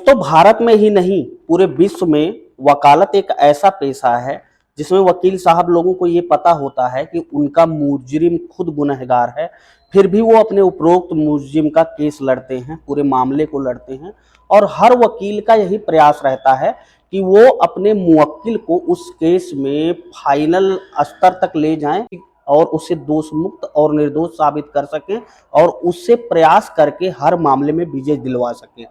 दोस्तों, भारत में ही नहीं पूरे विश्व में वकालत एक ऐसा पेशा है जिसमें वकील साहब लोगों को ये पता होता है कि उनका मुजरिम खुद गुनहगार है, फिर भी वो अपने उपरोक्त मुजरिम का केस लड़ते हैं, पूरे मामले को लड़ते हैं। और हर वकील का यही प्रयास रहता है कि वो अपने मुवक्किल को उस केस में फाइनल स्तर तक ले जाएं और उसे दोष मुक्त और निर्दोष साबित कर सकें और उससे प्रयास करके हर मामले में विजय दिलवा सकें।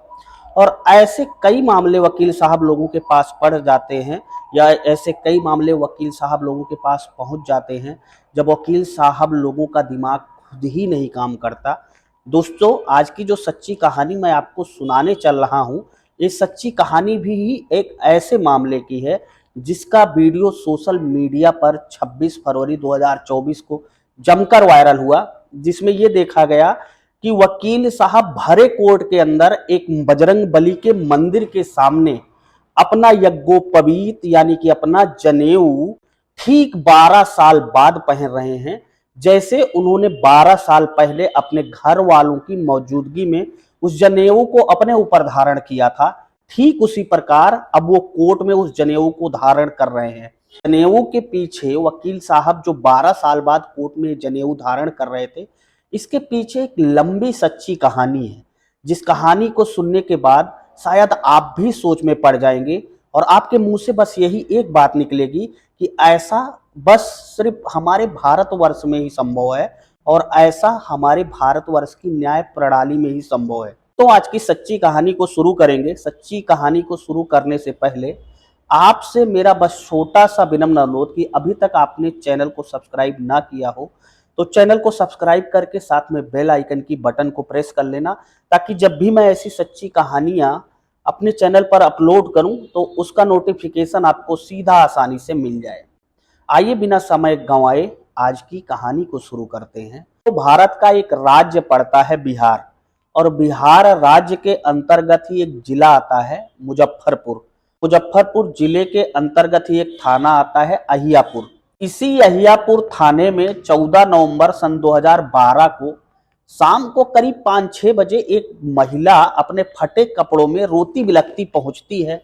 और ऐसे कई मामले वकील साहब लोगों के पास पड़ जाते हैं, या ऐसे कई मामले वकील साहब लोगों के पास पहुंच जाते हैं जब वकील साहब लोगों का दिमाग खुद ही नहीं काम करता। दोस्तों, आज की जो सच्ची कहानी मैं आपको सुनाने चल रहा हूं, ये सच्ची कहानी भी एक ऐसे मामले की है जिसका वीडियो सोशल मीडिया पर 26 फरवरी 2024 को जमकर वायरल हुआ, जिसमें ये देखा गया कि वकील साहब भरे कोर्ट के अंदर एक बजरंग बली के मंदिर के सामने अपना यज्ञोपवीत यानी कि अपना जनेऊ ठीक 12 साल बाद पहन रहे हैं, जैसे उन्होंने 12 साल पहले अपने घर वालों की मौजूदगी में उस जनेऊ को अपने ऊपर धारण किया था। ठीक उसी प्रकार अब वो कोर्ट में उस जनेऊ को धारण कर रहे हैं। जनेऊ के पीछे वकील साहब जो 12 साल बाद कोर्ट में जनेऊ धारण कर रहे थे, इसके पीछे एक लंबी सच्ची कहानी है, जिस कहानी को सुनने के बाद शायद आप भी सोच में पड़ जाएंगे और आपके मुंह से बस यही एक बात निकलेगी कि ऐसा बस सिर्फ हमारे भारतवर्ष में ही संभव है और ऐसा हमारे भारतवर्ष की न्याय प्रणाली में ही संभव है। तो आज की सच्ची कहानी को शुरू करेंगे। सच्ची कहानी को शुरू करने से पहले आपसे मेरा बस छोटा सा विनम्र अनुरोध कि अभी तक आपने चैनल को सब्सक्राइब ना किया हो तो चैनल को सब्सक्राइब करके साथ में बेल आइकन की बटन को प्रेस कर लेना, ताकि जब भी मैं ऐसी सच्ची कहानियां अपने चैनल पर अपलोड करूं तो उसका नोटिफिकेशन आपको सीधा आसानी से मिल जाए। आइए बिना समय गंवाए आज की कहानी को शुरू करते हैं। तो भारत का एक राज्य पड़ता है बिहार, और बिहार राज्य के अंतर्गत ही एक जिला आता है मुजफ्फरपुर। मुजफ्फरपुर जिले के अंतर्गत ही एक थाना आता है अहियापुर। इसी अहियापुर थाने में 14 नवंबर सन 2012 को शाम को करीब 5-6 बजे एक महिला अपने फटे कपड़ों में रोती बिलखती पहुंचती है।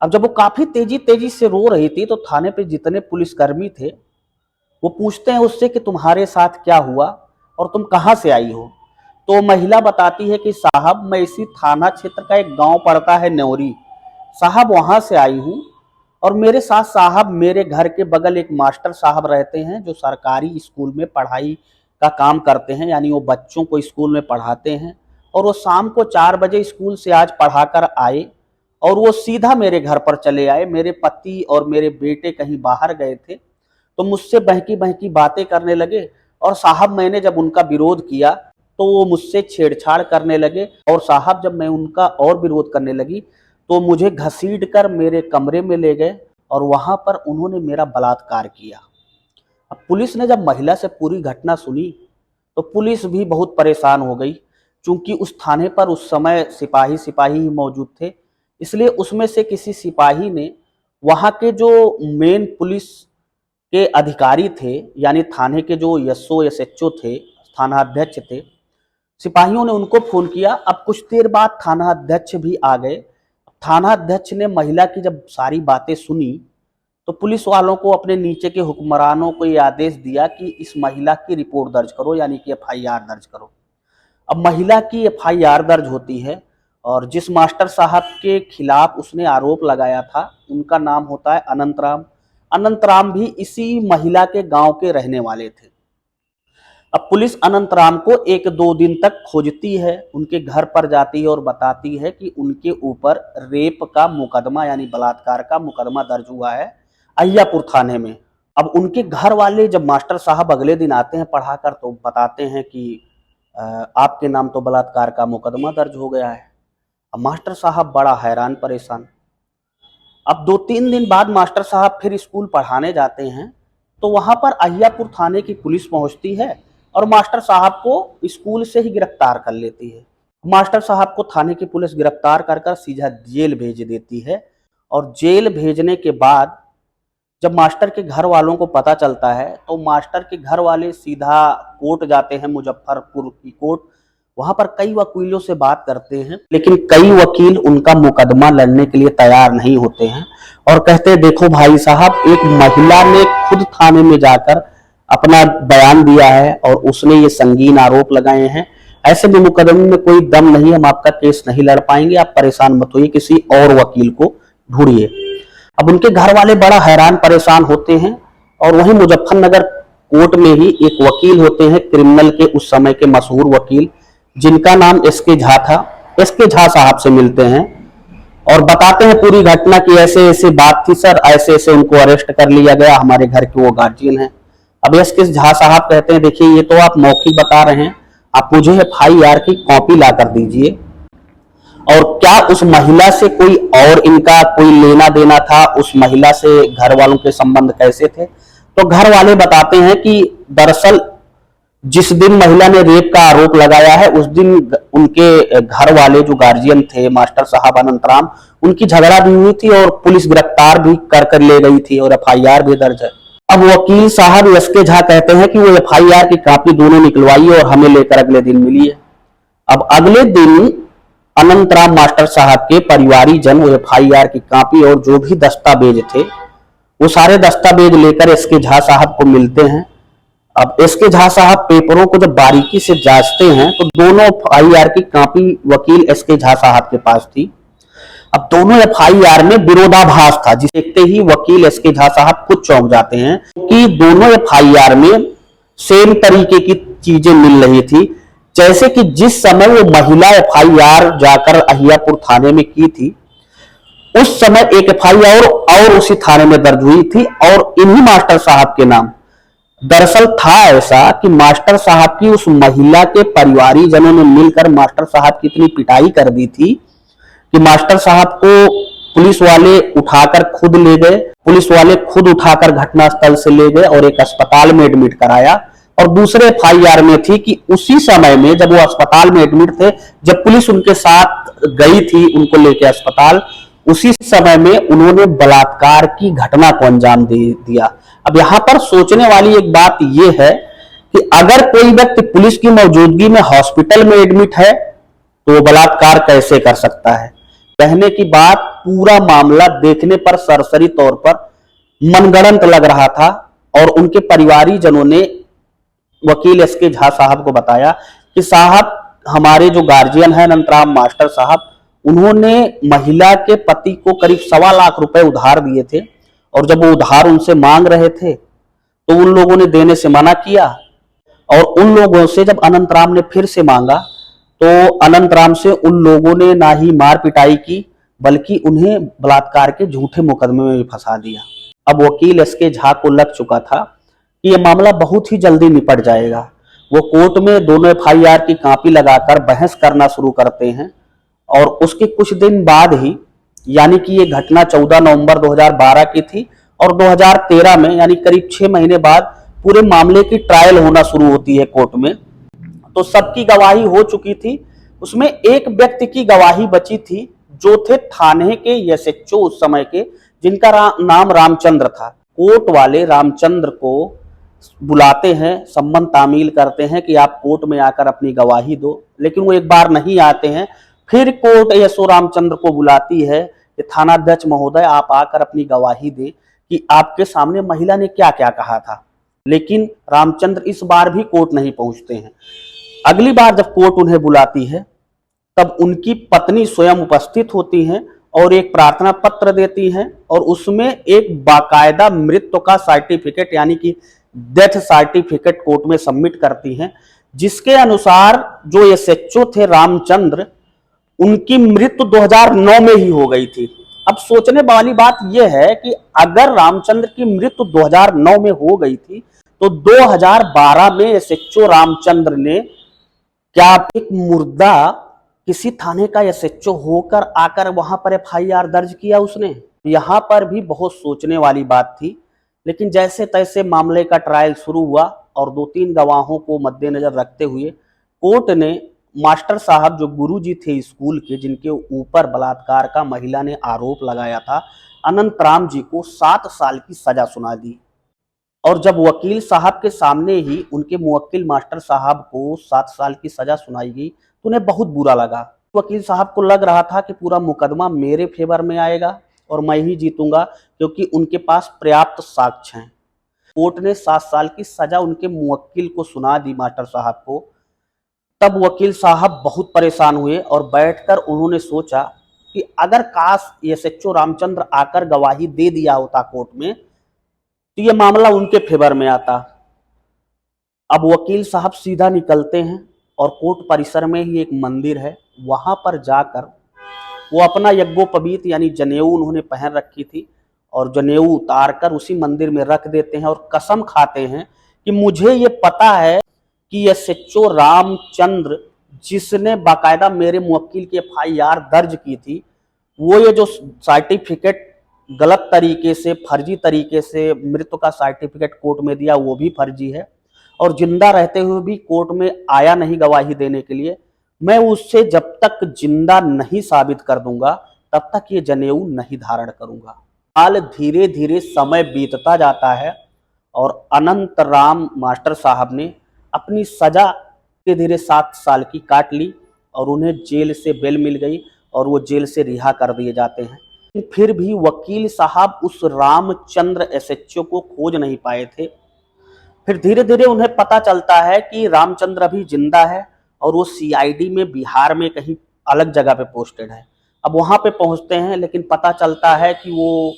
अब जब वो काफी तेजी तेजी से रो रही थी तो थाने पे जितने पुलिसकर्मी थे वो पूछते हैं उससे कि तुम्हारे साथ क्या हुआ और तुम कहाँ से आई हो। तो महिला बताती है कि साहब, मैं इसी थाना क्षेत्र का एक गांव पड़ता है न्योरी, साहब वहां से आई हूँ। और मेरे साथ साहब मेरे घर के बगल एक मास्टर साहब रहते हैं जो सरकारी स्कूल में पढ़ाई का काम करते हैं, यानी वो बच्चों को स्कूल में पढ़ाते हैं। और वो शाम को 4 बजे स्कूल से आज पढ़ाकर आए और वो सीधा मेरे घर पर चले आए। मेरे पति और मेरे बेटे कहीं बाहर गए थे तो मुझसे बहकी बहकी बातें करने लगे, और साहब मैंने जब उनका विरोध किया तो वो मुझसे छेड़छाड़ करने लगे, और साहब जब मैं उनका और विरोध करने लगी तो मुझे घसीट कर मेरे कमरे में ले गए और वहां पर उन्होंने मेरा बलात्कार किया। अब पुलिस ने जब महिला से पूरी घटना सुनी तो पुलिस भी बहुत परेशान हो गई, क्योंकि उस थाने पर उस समय सिपाही ही मौजूद थे। इसलिए उसमें से किसी सिपाही ने वहां के जो मेन पुलिस के अधिकारी थे, यानी थाने के जो एसएचओ थे, थाना अध्यक्ष थे, सिपाहियों ने उनको फोन किया। अब कुछ देर बाद थाना अध्यक्ष भी आ गए। थाना अध्यक्ष ने महिला की जब सारी बातें सुनी तो पुलिस वालों को, अपने नीचे के हुक्मरानों को ये आदेश दिया कि इस महिला की रिपोर्ट दर्ज करो, यानी कि एफआईआर दर्ज करो। अब महिला की एफआईआर दर्ज होती है और जिस मास्टर साहब के खिलाफ उसने आरोप लगाया था उनका नाम होता है अनंत राम। अनंत राम भी इसी महिला के गांव के रहने वाले थे। अब पुलिस अनंत राम को 1-2 दिन तक खोजती है, उनके घर पर जाती है और बताती है कि उनके ऊपर रेप का मुकदमा यानी बलात्कार का मुकदमा दर्ज हुआ है अहियापुर थाने में। अब उनके घर वाले जब मास्टर साहब अगले दिन आते हैं पढ़ाकर तो बताते हैं कि आपके नाम तो बलात्कार का मुकदमा दर्ज हो गया है। अब मास्टर साहब बड़ा हैरान परेशान। अब 2-3 दिन बाद मास्टर साहब फिर स्कूल पढ़ाने जाते हैं तो वहां पर अहियापुर थाने की पुलिस पहुंचती है और मास्टर साहब को स्कूल से ही गिरफ्तार कर लेती है। मास्टर साहब को थाने की पुलिस गिरफ्तार कर सीधा जेल भेज देती है, और जेल भेजने के बाद जब मास्टर के घर वालों को पता चलता है तो मास्टर के घर वाले सीधा कोर्ट जाते हैं, मुजफ्फरपुर की कोर्ट। वहां पर कई वकीलों से बात करते हैं, लेकिन कई वकील उनका मुकदमा लड़ने के लिए तैयार नहीं होते हैं और कहते हैं देखो भाई साहब, एक महिला ने खुद थाने में जाकर अपना बयान दिया है और उसने ये संगीन आरोप लगाए हैं, ऐसे में मुकदमे में कोई दम नहीं, हम आपका केस नहीं लड़ पाएंगे, आप परेशान मत होइए, किसी और वकील को ढूंढिए। अब उनके घर वाले बड़ा हैरान परेशान होते हैं और वहीं मुजफ्फरनगर कोर्ट में ही एक वकील होते हैं, क्रिमिनल के उस समय के मशहूर वकील, जिनका नाम एसके झा था। एसके झा साहब से मिलते हैं और बताते हैं पूरी घटना की ऐसे ऐसे बात थी सर, ऐसे ऐसे उनको अरेस्ट कर लिया गया, हमारे घर के वो गार्जियन हैं। अब एसके झा साहब कहते हैं देखिए ये तो आप मौखिक बता रहे हैं, आप मुझे FIR की कॉपी ला कर दीजिए, और क्या उस महिला से कोई और इनका कोई लेना देना था, उस महिला से घर वालों के संबंध कैसे थे? तो घर वाले बताते हैं कि दरअसल जिस दिन महिला ने रेप का आरोप लगाया है उस दिन उनके घर वाले जो गार्जियन थे मास्टर साहब अनंतराम, उनकी झगड़ा भी हुई थी और पुलिस गिरफ्तार भी कर ले गई थी और FIR भी दर्ज है। अब वकील साहब एसके झा कहते हैं कि वो FIR की कॉपी दोनों निकलवाई और हमें लेकर अगले दिन मिली है। अब अगले दिन अनंतराम मास्टर साहब के परिवारी जन वो FIR की कॉपी और जो भी दस्तावेज थे वो सारे दस्तावेज लेकर एसके झा साहब को मिलते हैं। अब एसके झा साहब पेपरों को जब बारीकी से जांचते हैं तो दोनों FIR की कॉपी वकील एसके झा साहब के पास थी। अब दोनों FIR में विरोधाभास था, जिसे देखते ही वकील एसके झा साहब खुद चौंक जाते हैं कि दोनों FIR में सेम तरीके की चीजें मिल रही थी। जैसे कि जिस समय वो महिला FIR जाकर अहियापुर थाने में की थी, उस समय एक FIR और उसी थाने में दर्ज हुई थी और इन्हीं मास्टर साहब के नाम। दरअसल था ऐसा कि मास्टर साहब की उस महिला के परिवारी जनों ने मिलकर मास्टर साहब की इतनी पिटाई कर दी थी कि मास्टर साहब को पुलिस वाले उठाकर खुद ले गए, पुलिस वाले खुद उठाकर घटनास्थल से ले गए और एक अस्पताल में एडमिट कराया। और दूसरे FIR में थी कि उसी समय में जब वो अस्पताल में एडमिट थे, जब पुलिस उनके साथ गई थी उनको लेकर अस्पताल, उसी समय में उन्होंने बलात्कार की घटना को अंजाम दे दिया। अब यहां पर सोचने वाली एक बात यह है कि अगर कोई व्यक्ति पुलिस की मौजूदगी में हॉस्पिटल में एडमिट है तो वो बलात्कार कैसे कर सकता है? कहने की बात, पूरा मामला देखने पर सरसरी तौर पर मनगढ़ंत लग रहा था और उनके परिवारी जनों ने वकील एसके झा साहब को बताया कि साहब, हमारे जो गार्जियन है अनंतराम मास्टर साहब, उन्होंने महिला के पति को करीब 1.25 लाख रुपए उधार दिए थे और जब वो उधार उनसे मांग रहे थे तो उन लोगों ने देने से मना किया और उन लोगों से जब अनंतराम ने फिर से मांगा तो अनंतराम से उन लोगों ने ना ही मार पिटाई की बल्कि उन्हें बलात्कार के झूठे मुकदमे में भी फंसा दिया। अब वकील एसके झा को लग चुका था कि यह मामला बहुत ही जल्दी निपट जाएगा। वो कोर्ट में दोनों FIR की कॉपी लगाकर बहस करना शुरू करते हैं और उसके कुछ दिन बाद ही, यानी कि ये घटना 14 नवंबर 2012 की थी और 2013 में यानी करीब 6 महीने बाद पूरे मामले की ट्रायल होना शुरू होती है कोर्ट में। तो सबकी गवाही हो चुकी थी, उसमें एक व्यक्ति की गवाही बची थी जो थे थाने के SHO उस समय के, जिनका नाम रामचंद्र था। कोर्ट वाले रामचंद्र को बुलाते हैं, सम्मन तामील करते हैं कि आप कोर्ट में आकर अपनी गवाही दो, लेकिन वो एक बार नहीं आते हैं। फिर कोर्ट SO रामचंद्र को बुलाती है कि थानाध्यक्ष महोदय, आप आकर अपनी गवाही दें कि आपके सामने महिला ने क्या क्या कहा था। लेकिन रामचंद्र इस बार भी कोर्ट नहीं पहुंचते हैं। अगली बार जब कोर्ट उन्हें बुलाती है तब उनकी पत्नी स्वयं उपस्थित होती हैं और एक प्रार्थना पत्र देती हैं और उसमें एक बाकायदा मृत्यु का सर्टिफिकेट यानी कि डेथ सर्टिफिकेट कोर्ट में सबमिट करती हैं, जिसके अनुसार जो SHO थे रामचंद्र, उनकी मृत्यु 2009 में ही हो गई थी। अब सोचने वाली बात यह है कि अगर रामचंद्र की मृत्यु 2009 में हो गई थी तो 2012 में SHO रामचंद्र ने क्या एक मुर्दा किसी थाने का SHO होकर आकर वहां पर FIR दर्ज किया उसने? यहां पर भी बहुत सोचने वाली बात थी। लेकिन जैसे तैसे मामले का ट्रायल शुरू हुआ और 2-3 गवाहों को मद्देनजर रखते हुए कोर्ट ने मास्टर साहब, जो गुरुजी थे स्कूल के, जिनके ऊपर बलात्कार का महिला ने आरोप लगाया था, अनंतराम जी को 7 साल की सजा सुना दी। और जब वकील साहब के सामने ही उनके मुवक्किल मास्टर साहब को 7 साल की सजा सुनाई गई तो उन्हें बहुत बुरा लगा। वकील साहब को लग रहा था कि पूरा मुकदमा मेरे फेवर में आएगा और मैं ही जीतूंगा, क्योंकि उनके पास पर्याप्त साक्ष्य हैं। कोर्ट ने 7 साल की सजा उनके मुवक्किल को सुना दी, मास्टर साहब को। तब वकील साहब बहुत परेशान हुए और बैठकर उन्होंने सोचा कि अगर काश एसएचओ रामचंद्र आकर गवाही दे दिया होता कोर्ट में, तो ये मामला उनके फेवर में आता। अब वकील साहब सीधा निकलते हैं और कोर्ट परिसर में ही एक मंदिर है, वहां पर जाकर वो अपना यज्ञोपवीत यानी जनेऊ उन्होंने पहन रखी थी और जनेऊ उतार कर उसी मंदिर में रख देते हैं और कसम खाते हैं कि मुझे ये पता है कि एसएचओ रामचंद्र, जिसने बाकायदा मेरे मुवक्किल की एफआईआर दर्ज की थी, वो ये जो सर्टिफिकेट गलत तरीके से, फर्जी तरीके से मृत्यु का सर्टिफिकेट कोर्ट में दिया, वो भी फर्जी है और जिंदा रहते हुए भी कोर्ट में आया नहीं गवाही देने के लिए। मैं उससे जब तक जिंदा नहीं साबित कर दूंगा तब तक ये जनेऊ नहीं धारण करूंगा। हाल धीरे धीरे समय बीतता जाता है और अनंत राम मास्टर साहब ने अपनी सजा धीरे धीरे 7 साल की काट ली और उन्हें जेल से बेल मिल गई और वो जेल से रिहा कर दिए जाते हैं। फिर भी वकील साहब उस रामचंद्र एसएचओ को खोज नहीं पाए थे। फिर धीरे धीरे उन्हें पता चलता है कि रामचंद्र अभी जिंदा है और वो सीआईडी में बिहार में कहीं अलग जगह पे पोस्टेड है। अब वहां पे पहुंचते हैं, लेकिन पता चलता है कि वो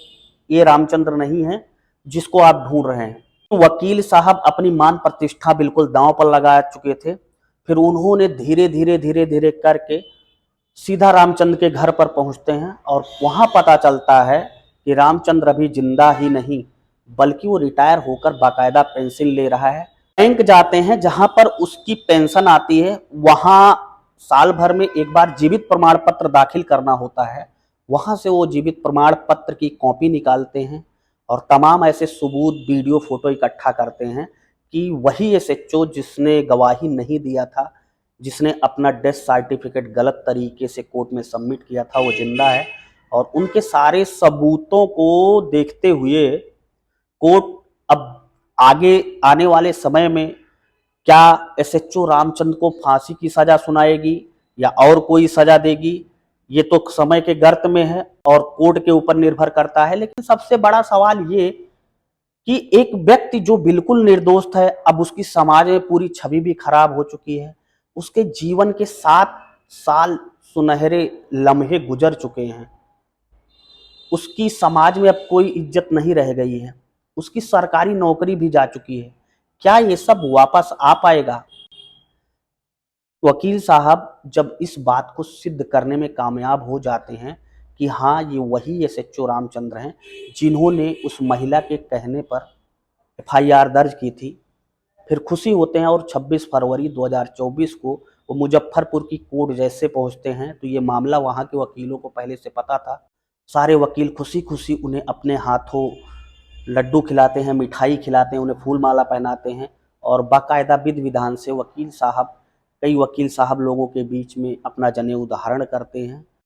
ये रामचंद्र नहीं है जिसको आप ढूंढ रहे हैं। तो वकील साहब अपनी मान प्रतिष्ठा बिल्कुल दांव पर लगा चुके थे। फिर उन्होंने धीरे धीरे करके सीधा रामचंद्र के घर पर पहुंचते हैं और वहां पता चलता है कि रामचंद्र अभी जिंदा ही नहीं बल्कि वो रिटायर होकर बाकायदा पेंशन ले रहा है। बैंक जाते हैं जहां पर उसकी पेंशन आती है, वहां साल भर में एक बार जीवित प्रमाण पत्र दाखिल करना होता है। वहां से वो जीवित प्रमाण पत्र की कॉपी निकालते हैं और तमाम ऐसे सबूत, वीडियो, फोटो इकट्ठा करते हैं कि वही एसएचओ जिसने गवाही नहीं दिया था, जिसने अपना डेथ सर्टिफिकेट गलत तरीके से कोर्ट में सबमिट किया था, वो जिंदा है। और उनके सारे सबूतों को देखते हुए कोर्ट अब आगे आने वाले समय में क्या एसएचओ रामचंद्र को फांसी की सजा सुनाएगी या और कोई सजा देगी, ये तो समय के गर्त में है और कोर्ट के ऊपर निर्भर करता है। लेकिन सबसे बड़ा सवाल ये कि एक व्यक्ति जो बिल्कुल निर्दोष है, अब उसकी समाज में पूरी छवि भी खराब हो चुकी है। उसके जीवन के 7 साल सुनहरे लम्हे गुजर चुके हैं। उसकी समाज में अब कोई इज्जत नहीं रह गई है। उसकी सरकारी नौकरी भी जा चुकी है। क्या ये सब वापस आ पाएगा? वकील साहब जब इस बात को सिद्ध करने में कामयाब हो जाते हैं कि हाँ, ये वही एसएचओ रामचंद्र हैं जिन्होंने उस महिला के कहने पर एफआईआर दर्ज की थी, फिर खुशी होते हैं और 26 फरवरी 2024 को वो मुजफ्फरपुर की कोर्ट जैसे पहुंचते हैं तो ये मामला वहाँ के वकीलों को पहले से पता था। सारे वकील खुशी खुशी उन्हें अपने हाथों लड्डू खिलाते हैं, मिठाई खिलाते हैं, उन्हें फूल माला पहनाते हैं और बाकायदा विधि विधान से कई वकील साहब लोगों के बीच में अपना जनेऊ धारण करते हैं